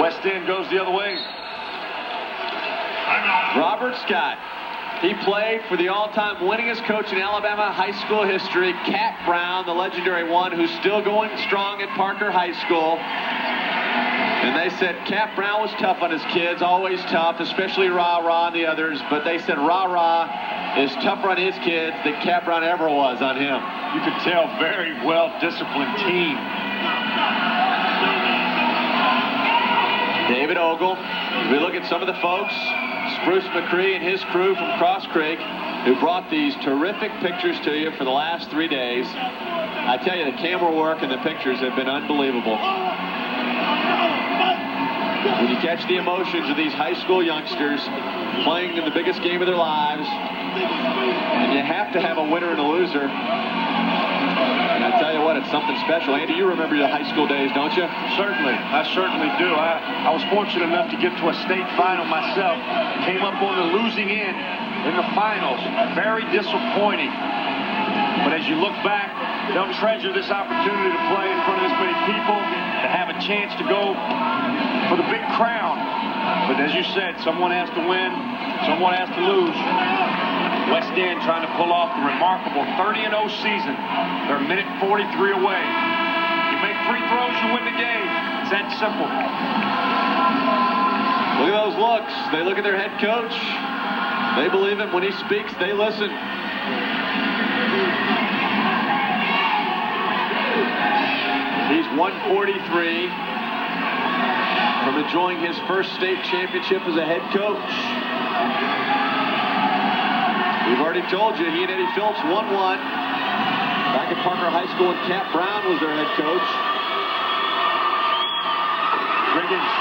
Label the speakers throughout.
Speaker 1: West End goes the other way.
Speaker 2: Robert Scott. He played for the all-time winningest coach in Alabama high school history, Cat Brown, the legendary one, who's still going strong at Parker High School. And they said Cat Brown was tough on his kids, always tough, especially Ra-Ra and the others. But they said Ra-Ra is tougher on his kids than Cat Brown ever was on him.
Speaker 1: You could tell, very well-disciplined team.
Speaker 2: David Ogle. As we look at some of the folks, Spruce McCree and his crew from Cross Creek, who brought these terrific pictures to you for the last 3 days. I tell you, the camera work and the pictures have been unbelievable. When you catch the emotions of these high school youngsters playing in the biggest game of their lives, and you have to have a winner and a loser. And I tell you what, it's something special. Andy, you remember your high school days, don't you?
Speaker 1: Certainly. I certainly do. I was fortunate enough to get to a state final myself. Came up on the losing end in the finals. Very disappointing. But as you look back, they'll treasure this opportunity to play in front of this many people, to have a chance to go for the big crown. But as you said, someone has to win, someone has to lose. West End trying to pull off the remarkable 30-0 season. They're a minute 43 away. You make free throws, you win the game. It's that simple.
Speaker 2: Look at those looks. They look at their head coach. They believe him. When he speaks, they listen. He's 143 from enjoying his first state championship as a head coach. We've already told you, he and Eddie Phillips won one back at Parker High School, and Cat Brown was their head coach.
Speaker 1: Riggins,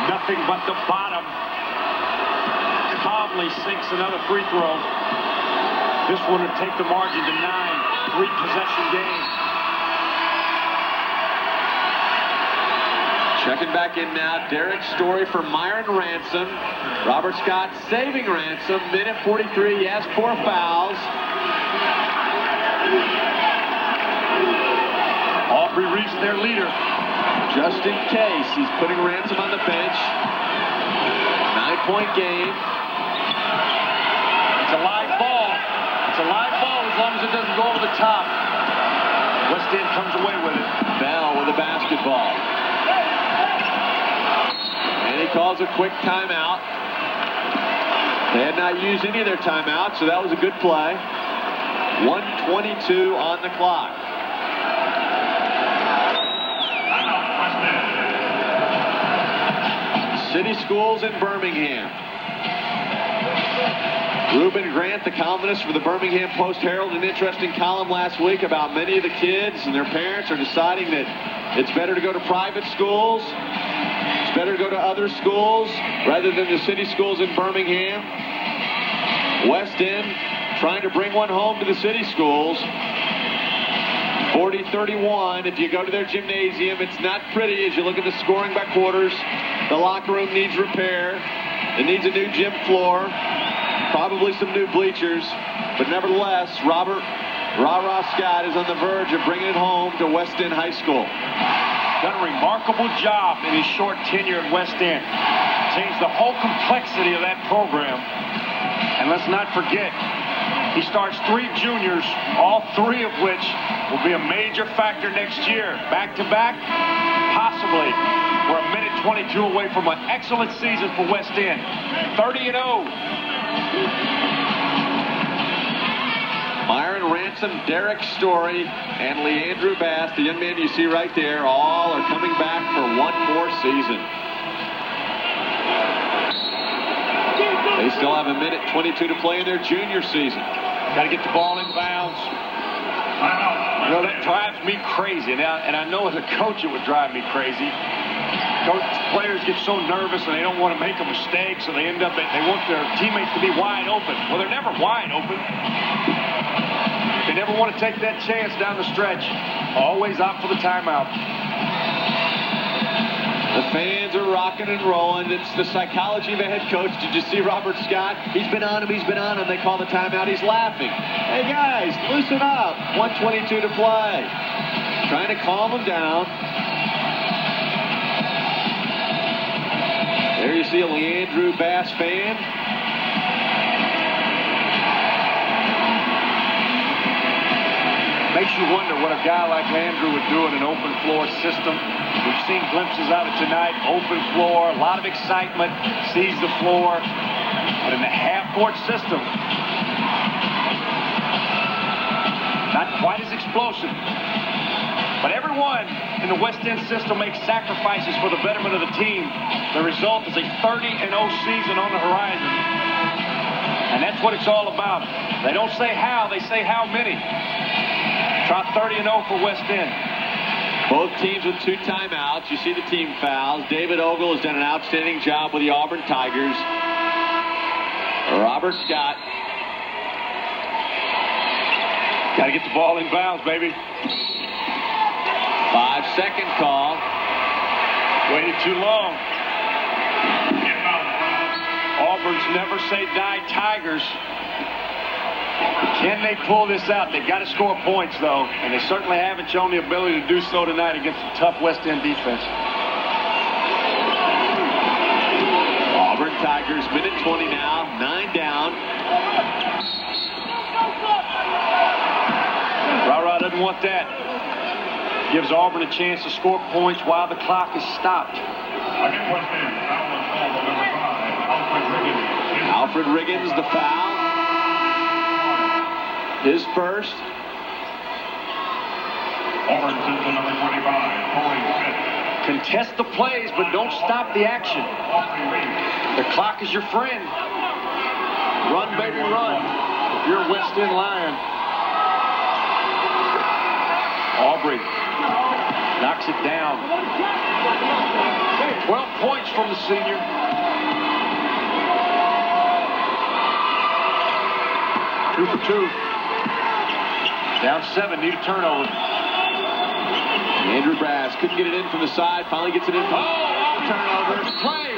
Speaker 1: nothing but the bottom. Calmly sinks another free throw. This one would take the margin to 9. 3-possession game.
Speaker 2: Checking back in now, Derek Story for Myron Ransom. Robert Scott saving Ransom. Minute 43, he has 4 fouls.
Speaker 1: Aubrey Reese, their leader.
Speaker 2: Just in case, he's putting Ransom on the bench. 9-point game.
Speaker 1: It's a live ball. It's a live ball as long as it doesn't go over the top. West End comes away with it.
Speaker 2: Bell with a basketball. And he calls a quick timeout. They had not used any of their timeouts, so that was a good play. 1:22 on the clock. City schools in Birmingham. Reuben Grant, the columnist for the Birmingham Post-Herald, an interesting column last week about many of the kids and their parents are deciding that it's better to go to private schools. It's better to go to other schools rather than the city schools in Birmingham. West End trying to bring one home to the city schools. 40-31. If you go to their gymnasium, it's not pretty as you look at the scoring by quarters. The locker room needs repair. It needs a new gym floor. Probably some new bleachers. But nevertheless, Robert Ra-Ra Scott is on the verge of bringing it home to West End High School.
Speaker 1: Done a remarkable job in his short tenure at West End. Changed the whole complexity of that program. And let's not forget, he starts 3 juniors, all 3 of which will be a major factor next year. Back-to-back, possibly. We're a minute 22 away from an excellent season for West End. 30-0.
Speaker 2: Myron Ransom, Derek Story, and Leandrew Bass, the young man you see right there, all are coming back for one more season. They still have a minute 22 to play in their junior season.
Speaker 1: Got to get the ball in bounds. You know, that drives me crazy. And I know as a coach it would drive me crazy. Players get so nervous and they don't want to make a mistake, so they end up, they want their teammates to be wide open. Well, they're never wide open. They never want to take that chance down the stretch. Always opt for the timeout.
Speaker 2: The fans are rocking and rolling. It's the psychology of a head coach. Did you see Robert Scott? He's been on him. They call the timeout. He's laughing. Hey, guys, loosen up. 1:22 to play. Trying to calm him down. a Leandrew Bass fan.
Speaker 1: Makes you wonder what a guy like Leandrew would do in an open floor system. We've seen glimpses of it tonight. Open floor, a lot of excitement, sees the floor. But in the half-court system, not quite as explosive. But everyone in the West End system makes sacrifices for the betterment of the team. The result is a 30-0 season on the horizon. And that's what it's all about. They don't say how, they say how many. Try 30-0 for West End.
Speaker 2: Both teams with 2 timeouts. You see the team fouls. David Ogle has done an outstanding job with the Auburn Tigers. Robert Scott.
Speaker 1: Got to get the ball in bounds, baby.
Speaker 2: 5-second call.
Speaker 1: Waited too long. Auburn's never say die Tigers. Can they pull this out? They've got to score points, though, and they certainly haven't shown the ability to do so tonight against a tough West End defense.
Speaker 2: Auburn Tigers, minute 20 now, 9 down.
Speaker 1: Ra-Ra doesn't want that. Gives Auburn a chance to score points while the clock is stopped.
Speaker 2: Alfred Riggins, the foul. His first.
Speaker 3: Auburn system number 25, Corey Smith.
Speaker 1: Contest the plays, but don't stop the action. The clock is your friend. Run, baby, run. If you're a West End Lion. Aubrey knocks it down. 12 points from the senior. Two for two. Down 7, need a turnover.
Speaker 2: Andrew Bass couldn't get it in from the side, finally gets it in from the turnover.
Speaker 1: Play.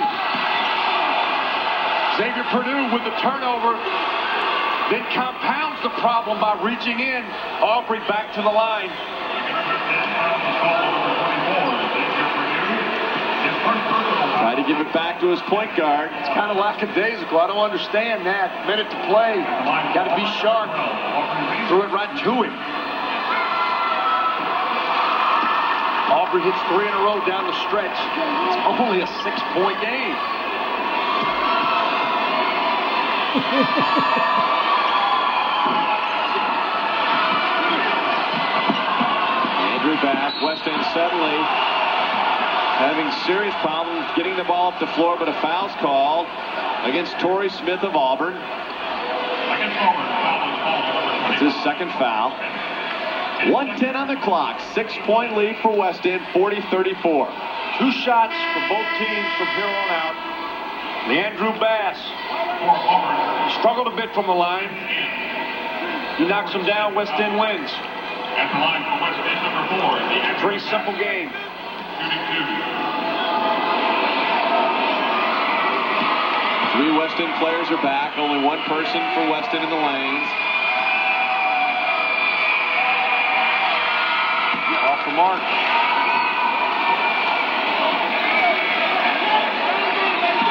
Speaker 1: Xavier Purdue with the turnover, then compounds the problem by reaching in. Aubrey back to the line.
Speaker 2: Try to give it back to his point guard.
Speaker 1: It's kind of lackadaisical. I don't understand that. Minute to play. Got to be sharp. Threw it right to him. Aubrey hits 3 in a row down the stretch. It's only a 6-point game.
Speaker 2: Andrew Bass, West End suddenly having serious problems getting the ball up the floor, but a foul's called against Torrey Smith of Auburn. It's his second foul. 1:10 on the clock. 6-point lead for West End, 40-34.
Speaker 1: 2 shots for both teams from here on out. Leandrew Bass struggled a bit from the line. He knocks them down. West End wins.
Speaker 3: At the line for West End number 4.
Speaker 1: Pretty simple game.
Speaker 2: Three West End players are back. Only one person for West End in the lanes.
Speaker 1: Off the mark.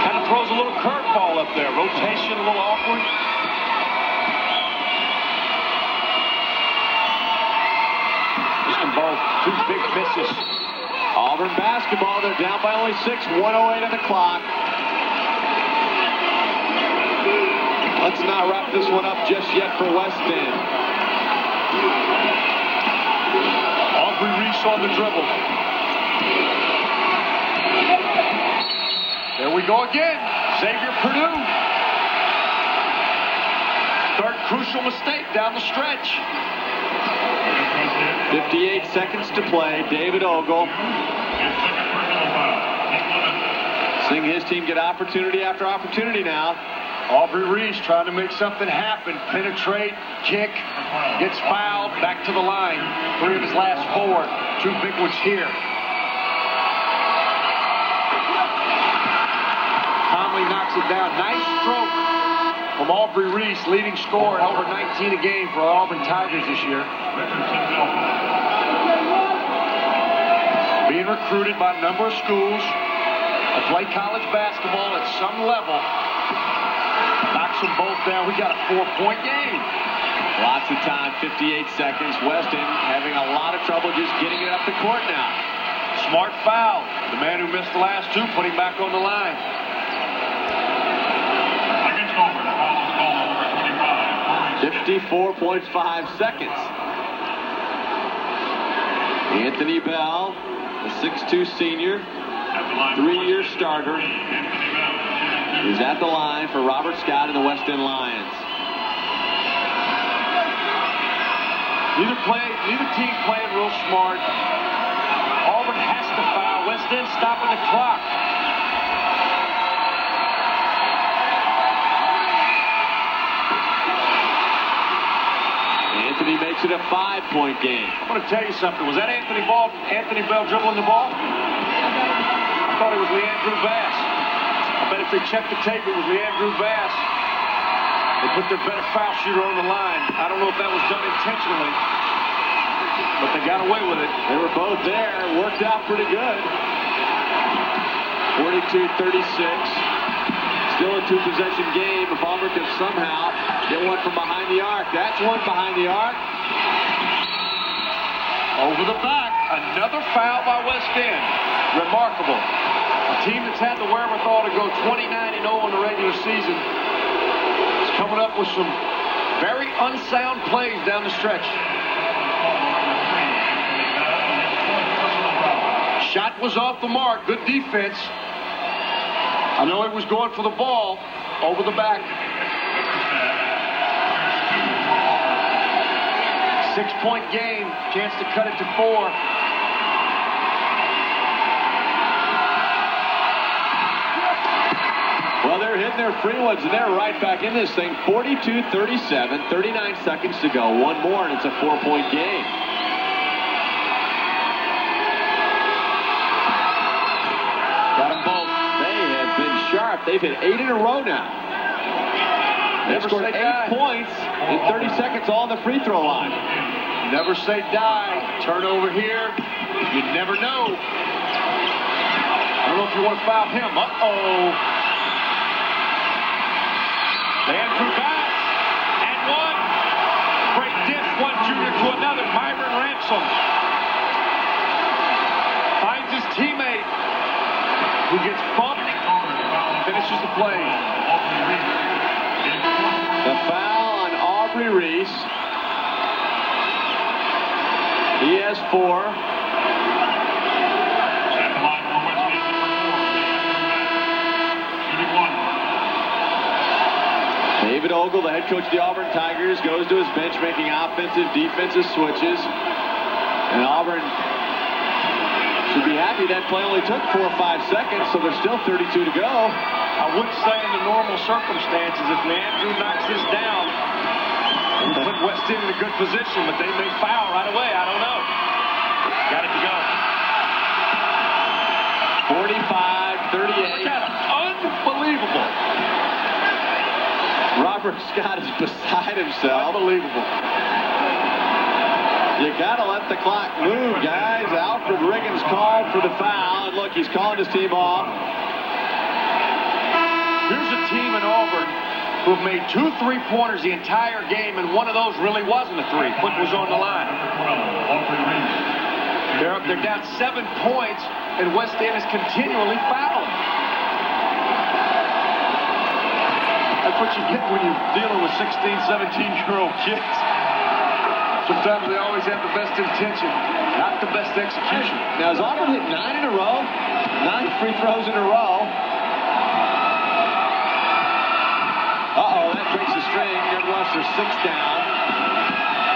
Speaker 1: Kind of throws a little curveball up there. Rotation a little awkward. Both 2 big misses.
Speaker 2: Auburn basketball, they're down by only 6, 1:08 on the clock. Let's not wrap this one up just yet for West End.
Speaker 1: Aubrey Reese on the dribble. There we go again. Xavier Purdue. Third crucial mistake down the stretch.
Speaker 2: 58 seconds to play. David Ogle seeing his team get opportunity after opportunity now.
Speaker 1: Aubrey Reese trying to make something happen. Penetrate, kick, gets fouled, back to the line. 3 of his last 4. 2 big ones here. Conley knocks it down. Nice stroke from Aubrey Reese, leading scorer at over 19 a game for the Auburn Tigers this year. Being recruited by a number of schools. that play college basketball at some level. Knocks them both down. We got a 4-point game.
Speaker 2: Lots of time, 58 seconds. Weston having a lot of trouble just getting it up the court now.
Speaker 1: Smart foul. The man who missed the last two, put him back on the line.
Speaker 3: Against Auburn, foul is called on number 25.
Speaker 2: 54.5 seconds. Anthony Bell, the 6'2 senior, 3-year starter, is at the line for Robert Scott and the West End Lions.
Speaker 1: Neither team playing real smart. Auburn has to foul. West End stopping the clock.
Speaker 2: Anthony makes it a 5-point game.
Speaker 1: I'm going to tell you something. Was that Anthony Bell dribbling the ball? I thought it was Leandrew Bass. I bet if they checked the tape, it was Leandrew Bass. They put their better foul shooter on the line. I don't know if that was done intentionally, but they got away with it.
Speaker 2: They were both there. Worked out pretty good. 42-36. Still a 2-possession game. If Auburn can somehow get one from behind the arc. That's one behind the arc.
Speaker 1: Over the back. Another foul by West End. Remarkable. A team that's had the wherewithal to go 29-0 in the regular season is coming up with some very unsound plays down the stretch. Shot was off the mark. Good defense. I know he was going for the ball over the back. 6-point game. Chance to cut it to 4.
Speaker 2: Well, they're hitting their free ones, and they're right back in this thing. 42-37, 39 seconds to go. One more, and it's a 4-point game.
Speaker 1: Got them both.
Speaker 2: They have been sharp. They've hit 8 in a row now. They've scored 8 points in 30 seconds all on the free throw line.
Speaker 1: Never say die. Turnover here. You never know. I don't know if you want to foul him. Uh-oh. Leandrew Bass. And one. Great dish. One junior to another. Myron Ransom finds his teammate, who gets bumped, finishes the play.
Speaker 2: The foul on Aubrey Reese. He has 4.
Speaker 3: At the line for West End, number 4, shooting 1.
Speaker 2: David Ogle, the head coach of the Auburn Tigers, goes to his bench making offensive, defensive switches. And Auburn should be happy that play only took 4 or 5 seconds, so there's still 32 to go.
Speaker 1: I would say in the normal circumstances, if Leandrew knocks this down, it would put West End in a good position, but they may foul right away. I don't know. Got it to go.
Speaker 2: 45-38.
Speaker 1: Got him. Unbelievable.
Speaker 2: Robert Scott is beside himself.
Speaker 1: Unbelievable.
Speaker 2: You gotta let the clock move, guys. Alfred Riggins called for the foul, and look, he's calling his team off.
Speaker 1: Here's a team in Auburn who have made 2 3-pointers the entire game, and one of those really wasn't a 3. Foot was on the line. They're down 7 points, and West End is continually fouling. That's what you get when you're dealing with 16, 17-year-old kids. Sometimes they always have the best intention, not the best execution.
Speaker 2: Now, has Auburn hit 9 in a row? 9 free throws in a row. Uh-oh, that breaks the string. Nevertheless, they're 6 down.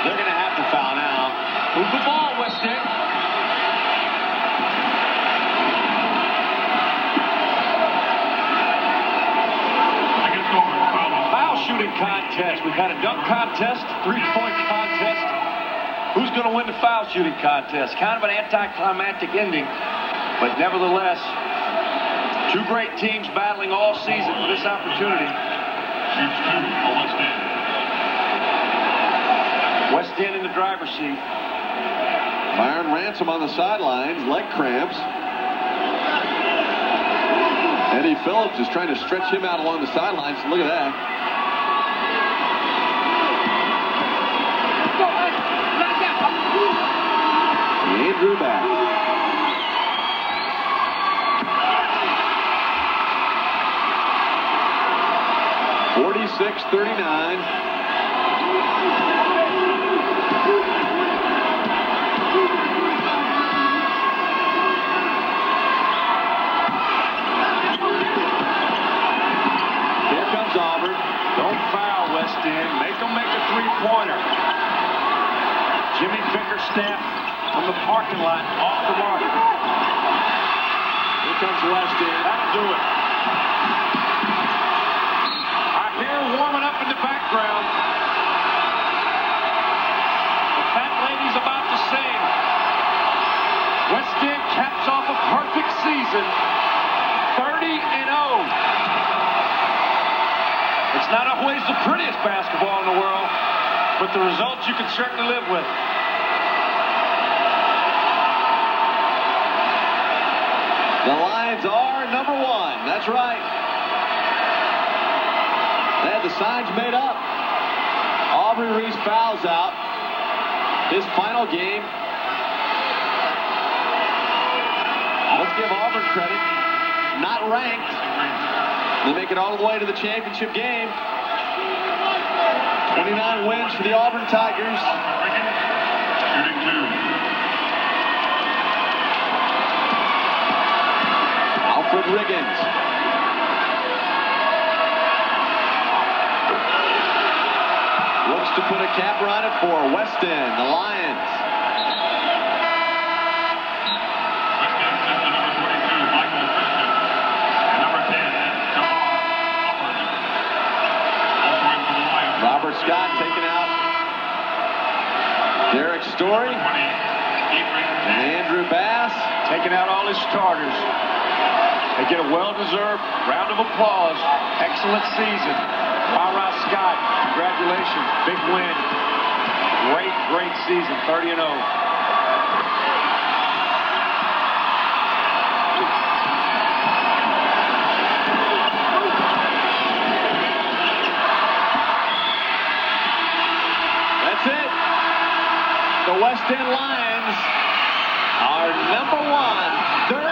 Speaker 2: They're going to have to foul now.
Speaker 1: Move the ball, West End. Foul shooting contest. We've had a dunk contest, 3-point contest. Who's going to win the foul shooting contest? Kind of an anticlimactic ending, but nevertheless, 2 great teams battling all season for this opportunity.
Speaker 3: Shoots 2 for West End.
Speaker 1: West End in the driver's seat.
Speaker 2: Myron Ransom on the sidelines, leg cramps. Eddie Phillips is trying to stretch him out along the sidelines. Look at that. Andrew Bass. .46-39. Here comes Auburn.
Speaker 1: Don't foul, West End. Make them make a three-pointer. Jimmy Bickerstaff from the parking lot, off the mark.
Speaker 2: Here comes West End.
Speaker 1: That'll do it. I hear warming up in the background. The fat lady's about to sing. West End caps off a perfect season, 30-0. It's not always the prettiest basketball in the world, but the results you can certainly live with.
Speaker 2: The Lions are number one. That's right. They had the signs made up. Aubrey Reese fouls out. His final game. Let's give Auburn credit. Not ranked. They make it all the way to the championship game. 29 wins for the Auburn Tigers.
Speaker 3: Shooting 2.
Speaker 2: Alfred Riggins. Looks to put a capper on it for Weston, the Lions.
Speaker 3: Weston sent to number 22, Michael Christian. And number 10, Jamal Hubbard. Also in for the Lions.
Speaker 2: Robert Scott taking out Derek Story.
Speaker 3: 20, Steve Riggs.
Speaker 2: And Andrew Bass.
Speaker 1: Taking out all his starters. They get a well-deserved round of applause. Excellent season. Ra Scott, congratulations. Big win. Great season. 30-0.
Speaker 2: That's it. The West End Lions are number one, 30-0.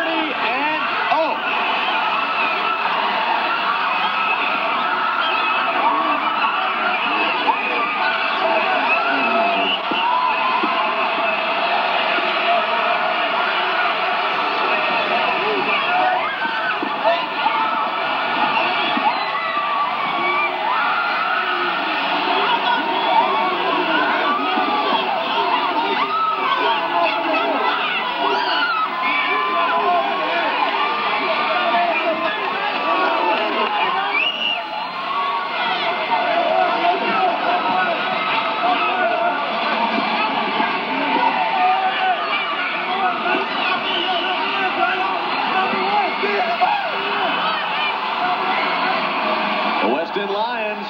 Speaker 2: Lions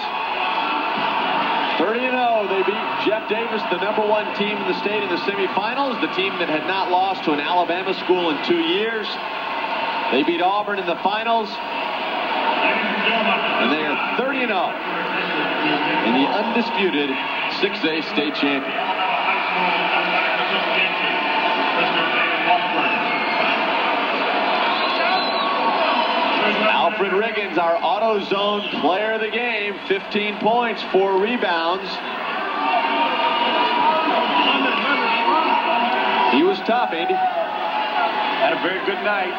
Speaker 2: 30-0. They beat Jeff Davis, the number one team in the state, in the semifinals, the team that had not lost to an Alabama school in 2 years. They beat Auburn in the finals, and they are 30-0 in the undisputed 6A state champion. Alfred Riggins, our AutoZone player of the game, 15 points, 4 rebounds. He was tough, Andy.
Speaker 1: Had a very good night.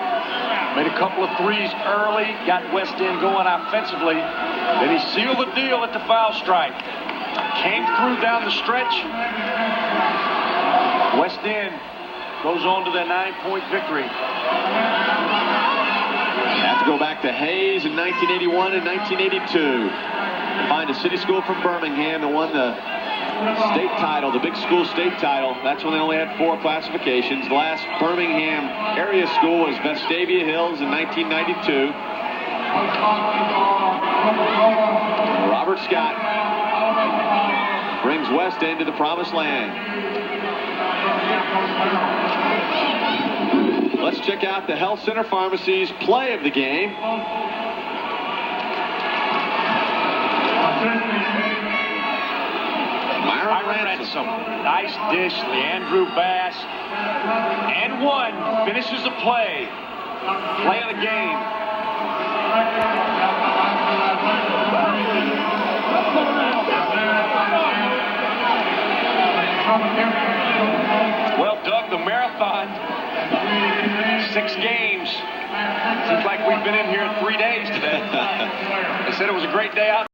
Speaker 1: Made a couple of threes early, got West End going offensively. Then he sealed the deal at the foul stripe. Came through down the stretch. West End goes on to their 9-point victory.
Speaker 2: Have to go back to Hayes in 1981 and 1982 to find a city school from Birmingham that won the state title, the big school state title. That's when they only had 4 classifications. The last Birmingham area school was Vestavia Hills in 1992. Robert Scott brings West End to the promised land. Let's check out the Health Center Pharmacy's play of the game.
Speaker 1: Myron Ransom. Nice dish, Leandrew Bass. And one finishes the play. Play of the game. Well, Doug, the marathon, 6 games. Seems like we've been in here 3 days today. They said it was a great day out.